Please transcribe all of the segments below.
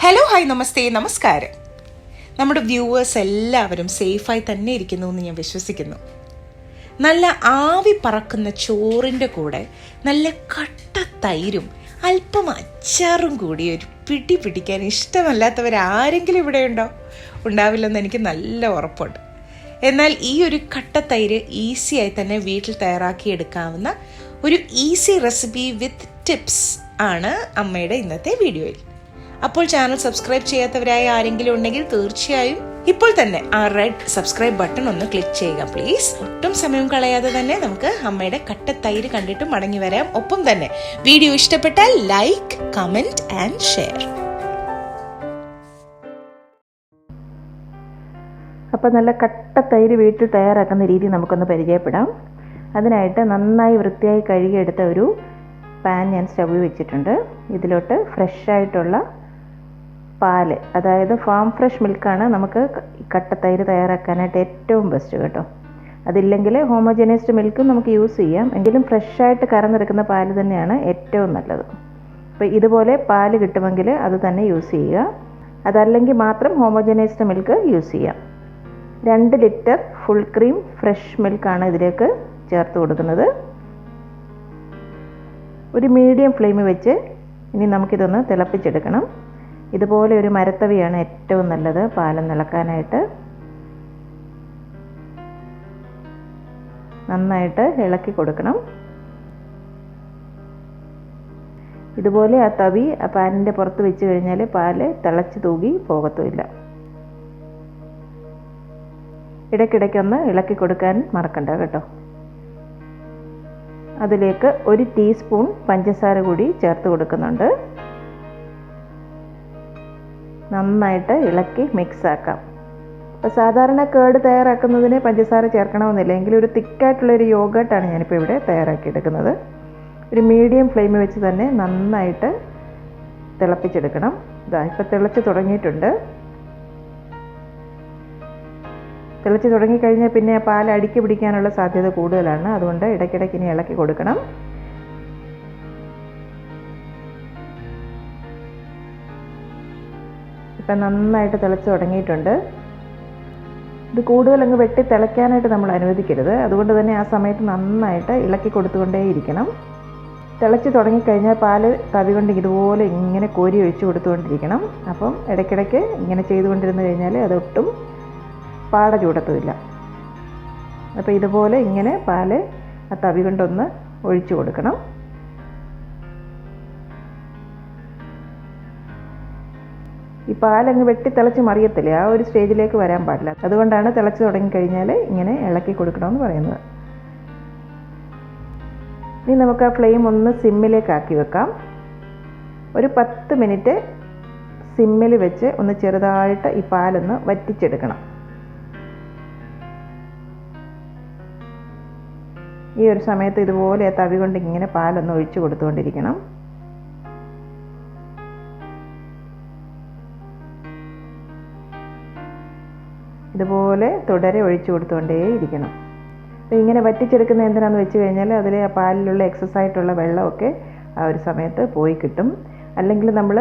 Hello hi നമസ്തേ നമസ്കാരം. നമ്മുടെ viewers എല്ലാവരും സേഫായി തന്നെ ഇരിക്കുന്നു എന്ന് ഞാൻ വിശ്വസിക്കുന്നു. നല്ല ആവി പറക്കുന്ന ചോറിൻ്റെ കൂടെ നല്ല കട്ട തൈരും അല്പം അച്ചാറും കൂടി ഒരു പിടി പിടിക്കാൻ ഇഷ്ടമല്ലാത്തവരാരെങ്കിലും ഇവിടെ ഉണ്ടോ? ഉണ്ടാവില്ലെന്ന് എനിക്ക് നല്ല ഉറപ്പുണ്ട്. എന്നാൽ ഈ ഒരു കട്ട തൈര് ഈസിയായി തന്നെ വീട്ടിൽ തയ്യാറാക്കിയെടുക്കാവുന്ന ഒരു ഈസി റെസിപ്പി വിത്ത് ടിപ്സ് ആണ് അമ്മയുടെ ഇന്നത്തെ വീഡിയോയിൽ. അപ്പോൾ ചാനൽ സബ്സ്ക്രൈബ് ചെയ്യാത്തവരായ ആരെങ്കിലും ഉണ്ടെങ്കിൽ തീർച്ചയായും ഇപ്പോൾ തന്നെ ആ റെഡ് സബ്സ്ക്രൈബ് ബട്ടൺ ഒന്ന് ക്ലിക്ക് ചെയ്യുക പ്ലീസ്. ഒട്ടും സമയം കളയാതെ തന്നെ നമുക്ക് അമ്മയുടെ കട്ട തൈര് കണ്ടിട്ട് മടങ്ങി വരാം. ഒപ്പം തന്നെ വീഡിയോ ഇഷ്ടപ്പെട്ടാൽ ലൈക്ക്, കമന്റ് ആൻഡ് ഷെയർ. അപ്പോൾ നല്ല കട്ട തൈര് വീട്ടിൽ തയ്യാറാക്കുന്ന രീതി നമുക്കൊന്ന് പരിചയപ്പെടാം. അതിനായിട്ട് നന്നായി വൃത്തിയായി കഴുകിയെടുത്ത ഒരു പാൻ ഞാൻ സ്റ്റൗവിൽ വെച്ചിട്ടുണ്ട്. ഇതിലോട്ട് ഫ്രഷായിട്ടുള്ള പാല്, അതായത് ഫാം ഫ്രഷ് മിൽക്കാണ് നമുക്ക് കട്ട തൈര് തയ്യാറാക്കാനായിട്ട് ഏറ്റവും ബെസ്റ്റ് കേട്ടോ. അതില്ലെങ്കിൽ ഹോമോജനൈസ്ഡ് മിൽക്കും നമുക്ക് യൂസ് ചെയ്യാം, എങ്കിലും ഫ്രഷായിട്ട് കറന്നെടുക്കുന്ന പാല് തന്നെയാണ് ഏറ്റവും നല്ലത്. അപ്പോൾ ഇതുപോലെ പാല് കിട്ടുമെങ്കിൽ അത് തന്നെ യൂസ് ചെയ്യുക. അതല്ലെങ്കിൽ മാത്രം ഹോമോജനൈസ്ഡ് മിൽക്ക് യൂസ് ചെയ്യാം. 2 ലിറ്റർ ഫുൾ ക്രീം ഫ്രഷ് മിൽക്കാണ് ഇതിലേക്ക് ചേർത്ത് കൊടുക്കുന്നത്. ഒരു മീഡിയം ഫ്ലെയിമിൽ വെച്ച് ഇനി നമുക്കിതൊന്ന് തിളപ്പിച്ചെടുക്കണം. ഇതുപോലെ ഒരു മരത്തവിയാണ് ഏറ്റവും നല്ലത് പാലം തിളക്കാനായിട്ട്. നന്നായിട്ട് ഇളക്കി കൊടുക്കണം. ഇതുപോലെ ആ തവി ആ പാനിൻ്റെ പുറത്ത് വെച്ച് കഴിഞ്ഞാൽ പാല് തിളച്ച് തൂകി പോകത്തുമില്ല. ഇടയ്ക്കിടയ്ക്കൊന്ന് ഇളക്കി കൊടുക്കാൻ മറക്കണ്ട കേട്ടോ. അതിലേക്ക് 1 ടീസ്പൂൺ പഞ്ചസാര കൂടി ചേർത്ത് കൊടുക്കുന്നുണ്ട്. നന്നായിട്ട് ഇളക്കി മിക്സ് ആക്കാം. അപ്പോൾ സാധാരണ കേട് തയ്യാറാക്കുന്നതിന് പഞ്ചസാര ചേർക്കണമെന്നില്ല, എങ്കിലും ഒരു തിക്കായിട്ടുള്ളൊരു യോഗേർട്ടാണ് ഞാനിപ്പോൾ ഇവിടെ തയ്യാറാക്കിയെടുക്കുന്നത്. ഒരു മീഡിയം ഫ്ലെയിമിൽ വെച്ച് തന്നെ നന്നായിട്ട് തിളപ്പിച്ചെടുക്കണം. ഇതാ ഇപ്പോൾ തിളച്ച് തുടങ്ങിയിട്ടുണ്ട്. തിളച്ച് തുടങ്ങിക്കഴിഞ്ഞാൽ പിന്നെ പാൽ അടുക്കി പിടിക്കാനുള്ള സാധ്യത കൂടുതലാണ്. അതുകൊണ്ട് ഇടയ്ക്കിടയ്ക്ക് ഇനി ഇളക്കി കൊടുക്കണം. ഇപ്പം നന്നായിട്ട് തിളച്ച് തുടങ്ങിയിട്ടുണ്ട്. ഇത് കൂടുതൽ അങ്ങ് വെട്ടി തിളയ്ക്കാനായിട്ട് നമ്മൾ അനുവദിക്കരുത്. അതുകൊണ്ട് തന്നെ ആ സമയത്ത് നന്നായിട്ട് ഇളക്കി കൊടുത്തുകൊണ്ടേയിരിക്കണം. തിളച്ച് തുടങ്ങിക്കഴിഞ്ഞാൽ പാല് തവി കൊണ്ട് ഇതുപോലെ ഇങ്ങനെ കോരി ഒഴിച്ച് കൊടുത്തുകൊണ്ടിരിക്കണം. അപ്പം ഇടയ്ക്കിടയ്ക്ക് ഇങ്ങനെ ചെയ്തുകൊണ്ടിരുന്ന് കഴിഞ്ഞാൽ അതൊട്ടും പാട ചൂടത്തുമില്ല. അപ്പോൾ ഇതുപോലെ ഇങ്ങനെ പാല് ആ തവി കൊണ്ടൊന്ന് ഒഴിച്ചു കൊടുക്കണം. ഈ പാലങ്ങ് വെട്ടി തിളച്ച് മറിയത്തില്ല, ആ ഒരു സ്റ്റേജിലേക്ക് വരാൻ പാടില്ല. അതുകൊണ്ടാണ് തിളച്ച് തുടങ്ങിക്കഴിഞ്ഞാൽ ഇങ്ങനെ ഇളക്കി കൊടുക്കണമെന്ന് പറയുന്നത്. ഇനി നമുക്ക് ആ ഫ്ലെയിം ഒന്ന് സിമ്മിലേക്കാക്കി വെക്കാം. ഒരു 10 മിനിറ്റ് സിമ്മിൽ വെച്ച് ഒന്ന് ചെറുതായിട്ട് ഈ പാലൊന്ന് വറ്റിച്ചെടുക്കണം. ഈ ഒരു സമയത്ത് ഇതുപോലെ തവി കൊണ്ട് ഇങ്ങനെ പാലൊന്ന് ഒഴിച്ചു കൊടുത്തുകൊണ്ടിരിക്കണം. ഇതുപോലെ തുടരെ ഒഴിച്ചു കൊടുത്തുകൊണ്ടേയിരിക്കണം. അപ്പോൾ ഇങ്ങനെ വറ്റിച്ചെടുക്കുന്ന എന്തിനാണെന്ന് വെച്ച് കഴിഞ്ഞാൽ അതിലെ ആ പാലിലുള്ള എക്സസ് ആയിട്ടുള്ള വെള്ളമൊക്കെ ആ ഒരു സമയത്ത് പോയി കിട്ടും. അല്ലെങ്കിൽ നമ്മൾ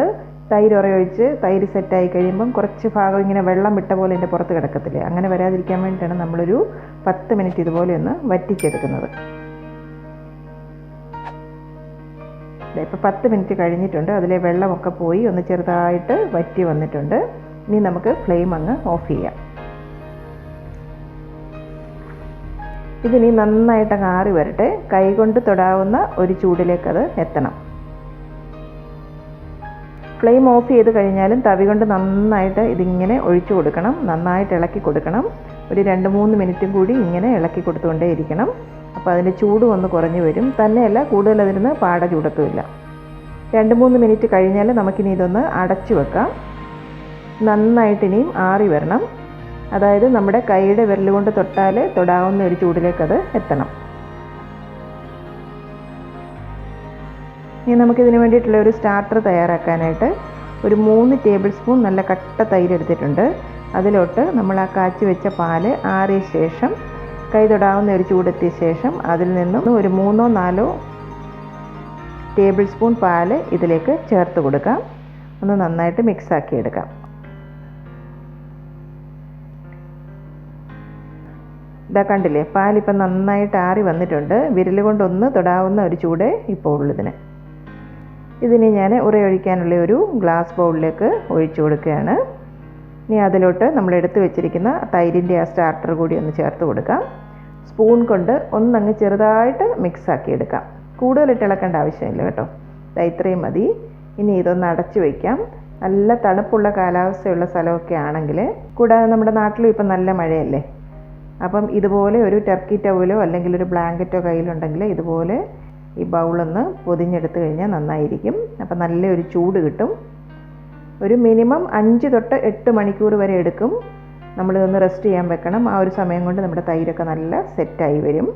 തൈര് ഉറയൊഴിച്ച് തൈര് സെറ്റായി കഴിയുമ്പം കുറച്ച് ഭാഗം ഇങ്ങനെ വെള്ളം വിട്ട പോലെ എൻ്റെ പുറത്ത് കിടക്കത്തില്ലേ, അങ്ങനെ വരാതിരിക്കാൻ വേണ്ടിയിട്ടാണ് നമ്മളൊരു 10 മിനിറ്റ് ഇതുപോലെ ഒന്ന് വറ്റിച്ചെടുക്കുന്നത്. ഇപ്പോൾ 10 മിനിറ്റ് കഴിഞ്ഞിട്ടുണ്ട്. അതിലെ വെള്ളമൊക്കെ പോയി ഒന്ന് ചെറുതായിട്ട് വറ്റി വന്നിട്ടുണ്ട്. ഇനി നമുക്ക് ഫ്ലെയിം അങ്ങ് ഓഫ് ചെയ്യാം. ഇതിനി നന്നായിട്ട് ആറി വരട്ടെ. കൈകൊണ്ട് തൊടാവുന്ന ഒരു ചൂടിലേക്ക് അത് എത്തണം. ഫ്ലെയിം ഓഫ് ചെയ്ത് കഴിഞ്ഞാലും തവി കൊണ്ട് നന്നായിട്ട് ഇതിങ്ങനെ ഒഴിച്ചു കൊടുക്കണം. നന്നായിട്ട് ഇളക്കി കൊടുക്കണം. ഒരു 2-3 മിനിറ്റും കൂടി ഇങ്ങനെ ഇളക്കി കൊടുത്തുകൊണ്ടേ ഇരിക്കണം. അപ്പോൾ അതിൻ്റെ ചൂട് ഒന്ന് കുറഞ്ഞു വരും. തന്നെയല്ല, കൂടുതൽ അതിന് പാട ചൂടത്തുമില്ല. 2-3 മിനിറ്റ് കഴിഞ്ഞാൽ നമുക്കിനി ഇതൊന്ന് അടച്ചു വെക്കാം. നന്നായിട്ട് ഇനിയും ആറി വരണം. അതായത് നമ്മുടെ കൈയുടെ വിരൽ കൊണ്ട് തൊട്ടാൽ തൊടാവുന്ന ഒരു ചൂടിലേക്ക് അത് എത്തണം. ഇനി നമുക്കിതിന് വേണ്ടിയിട്ടുള്ള ഒരു സ്റ്റാർട്ടർ തയ്യാറാക്കാനായിട്ട് ഒരു 3 ടേബിൾ സ്പൂൺ നല്ല കട്ട തൈര് എടുത്തിട്ടുണ്ട്. അതിലോട്ട് നമ്മൾ ആ കാച്ചി വെച്ച പാല് ആറിയ ശേഷം കൈ തൊടാവുന്ന ഒരു ചൂടെത്തിയ ശേഷം അതിൽ നിന്നും ഒരു 3-4 ടേബിൾ സ്പൂൺ പാല് ഇതിലേക്ക് ചേർത്ത് കൊടുക്കാം. ഒന്ന് നന്നായിട്ട് മിക്സാക്കി എടുക്കാം. ഇതാ കണ്ടില്ലേ, പാലിപ്പം നന്നായിട്ട് ആറി വന്നിട്ടുണ്ട്. വിരൽ കൊണ്ടൊന്ന് തൊടാവുന്ന ഒരു ചൂട് ഇപ്പോൾ ഉള്ളതിന്. ഇതിന് ഞാൻ ഉറയൊഴിക്കാനുള്ള ഒരു ഗ്ലാസ് ബൗളിലേക്ക് ഒഴിച്ചു കൊടുക്കുകയാണ്. ഇനി അതിലോട്ട് നമ്മൾ എടുത്തു വെച്ചിരിക്കുന്ന തൈരിൻ്റെ ആ സ്റ്റാർട്ടർ കൂടി ഒന്ന് ചേർത്ത് കൊടുക്കാം. സ്പൂൺ കൊണ്ട് ഒന്നങ്ങ് ചെറുതായിട്ട് മിക്സാക്കി എടുക്കാം. കൂടുതലിട്ട് ഇളക്കേണ്ട ആവശ്യമില്ല കേട്ടോ. ഇത്രയും മതി. ഇനി ഇതൊന്ന് അടച്ചു വയ്ക്കാം. നല്ല തണുപ്പുള്ള കാലാവസ്ഥയുള്ള സ്ഥലമൊക്കെ ആണെങ്കിൽ, കൂടാതെ നമ്മുടെ നാട്ടിലും ഇപ്പം നല്ല മഴയല്ലേ, അപ്പം ഇതുപോലെ ഒരു ടർക്കി ടവലോ അല്ലെങ്കിൽ ഒരു ബ്ലാങ്കറ്റോ കയ്യിലുണ്ടെങ്കിൽ ഇതുപോലെ ഈ ബൗളൊന്ന് പൊതിഞ്ഞെടുത്ത് കഴിഞ്ഞാൽ നന്നായിരിക്കും. അപ്പം നല്ലൊരു ചൂട് കിട്ടും. ഒരു മിനിമം 5 തൊട്ട് 8 മണിക്കൂർ വരെ എടുക്കും. നമ്മളിതൊന്ന് റെസ്റ്റ് ചെയ്യാൻ വെക്കണം. ആ ഒരു സമയം കൊണ്ട് നമ്മുടെ തൈരൊക്കെ നല്ല സെറ്റായി വരും.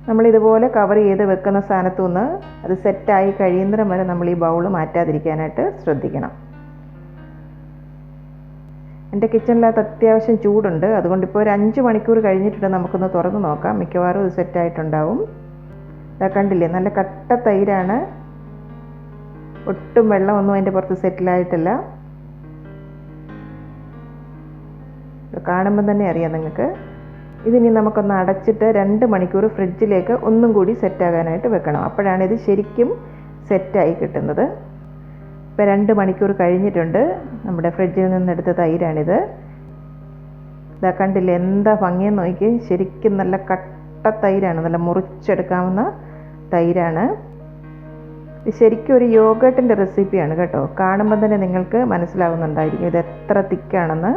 നമ്മളിതുപോലെ കവർ ചെയ്ത് വെക്കുന്ന സ്ഥാനത്തു നിന്ന് അത് സെറ്റായി കഴിയുന്നതിന് വരെ നമ്മൾ ഈ ബൗൾ മാറ്റാതിരിക്കാനായിട്ട് ശ്രദ്ധിക്കണം. എൻ്റെ കിച്ചണിനകത്ത് അത്യാവശ്യം ചൂടുണ്ട്. അതുകൊണ്ട് ഇപ്പോൾ ഒരു 5 മണിക്കൂർ കഴിഞ്ഞിട്ടുണ്ട്. നമുക്കൊന്ന് തുറന്ന് നോക്കാം. മിക്കവാറും ഇത് സെറ്റായിട്ടുണ്ടാവും. ഇതാ കണ്ടില്ലേ, നല്ല കട്ട തൈരാണ്. ഒട്ടും വെള്ളമൊന്നും അതിൻ്റെ പുറത്ത് സെറ്റിലായിട്ടില്ല. കാണുമ്പോൾ തന്നെ അറിയാം നിങ്ങൾക്ക്. ഇതിനി നമുക്കൊന്ന് അടച്ചിട്ട് 2 മണിക്കൂർ ഫ്രിഡ്ജിലേക്ക് ഒന്നും കൂടി സെറ്റാകാനായിട്ട് വെക്കണം. അപ്പോഴാണ് ഇത് ശരിക്കും സെറ്റായി കിട്ടുന്നത്. ഇപ്പോൾ 2 മണിക്കൂർ കഴിഞ്ഞിട്ടുണ്ട്. നമ്മുടെ ഫ്രിഡ്ജിൽ നിന്നെടുത്ത തൈരാണിത്. ഇതാ കണ്ടില്ലേ, എന്താ ഭംഗിയെന്ന് നോക്കി. ശരിക്കും നല്ല കട്ട തൈരാണ്, നല്ല മുറിച്ചെടുക്കാവുന്ന തൈരാണ്. ഇത് ശരിക്കും ഒരു യോഗട്ടിൻ്റെ റെസിപ്പിയാണ് കേട്ടോ. കാണുമ്പോൾ തന്നെ നിങ്ങൾക്ക് മനസ്സിലാവുന്നുണ്ടായിരിക്കും ഇത് എത്ര തിക്കാണെന്ന്.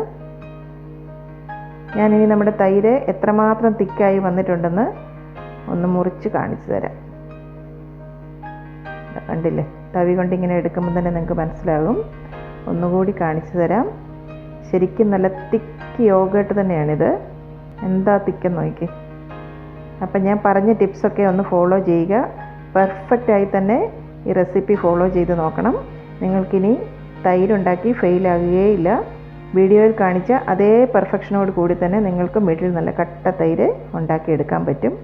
ഞാനിനി നമ്മുടെ തൈര് എത്രമാത്രം തിക്കായി വന്നിട്ടുണ്ടെന്ന് ഒന്ന് മുറിച്ച് കാണിച്ചു തരാം. കണ്ടില്ലേ, തവി കൊണ്ട് ഇങ്ങനെ എടുക്കുമ്പോൾ തന്നെ നിങ്ങൾക്ക് മനസ്സിലാകും. ഒന്നുകൂടി കാണിച്ചു തരാം. ശരിക്കും നല്ല തിക്ക് യോഗട്ട് തന്നെയാണിത്. എന്താ തിക്കെന്ന് നോക്കി. അപ്പം ഞാൻ പറഞ്ഞ ടിപ്സൊക്കെ ഒന്ന് ഫോളോ ചെയ്യുക. പെർഫെക്റ്റായി തന്നെ ഈ റെസിപ്പി ഫോളോ ചെയ്ത് നോക്കണം. നിങ്ങൾക്കിനി തൈരുണ്ടാക്കി ഫെയിലാകുകയില്ല. വീഡിയോയിൽ കാണിച്ച അതേ പെർഫെക്ഷനോട് കൂടി തന്നെ നിങ്ങൾക്ക് വീട്ടിൽ നല്ല കട്ട തൈര് ഉണ്ടാക്കിയെടുക്കാൻ പറ്റും.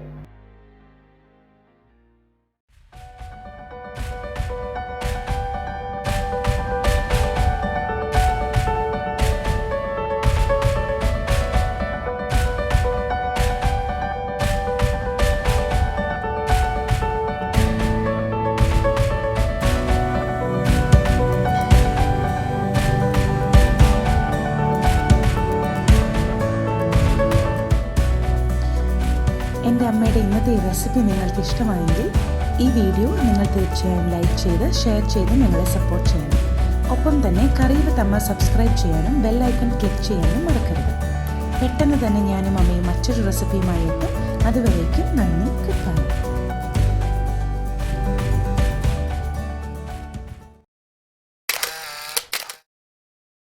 എൻ്റെ അമ്മയുടെ ഇന്നത്തെ ഈ റെസിപ്പി നിങ്ങൾക്ക് ഇഷ്ടമായെങ്കിൽ ഈ വീഡിയോ നിങ്ങൾ തീർച്ചയായും ലൈക്ക് ചെയ്ത് ഷെയർ ചെയ്ത് ഞങ്ങളെ സപ്പോർട്ട് ചെയ്യണം. ഒപ്പം തന്നെ herewith AMMA സബ്സ്ക്രൈബ് ചെയ്യാനും ബെൽ ഐക്കൺ ക്ലിക്ക് ചെയ്യാനും മറക്കരുത്. പെട്ടെന്ന് തന്നെ ഞാനും അമ്മയും മറ്റൊരു റെസിപ്പിയുമായി എത്തും. അതുവരേക്കും നന്ദി, ഗുഡ് ബൈ.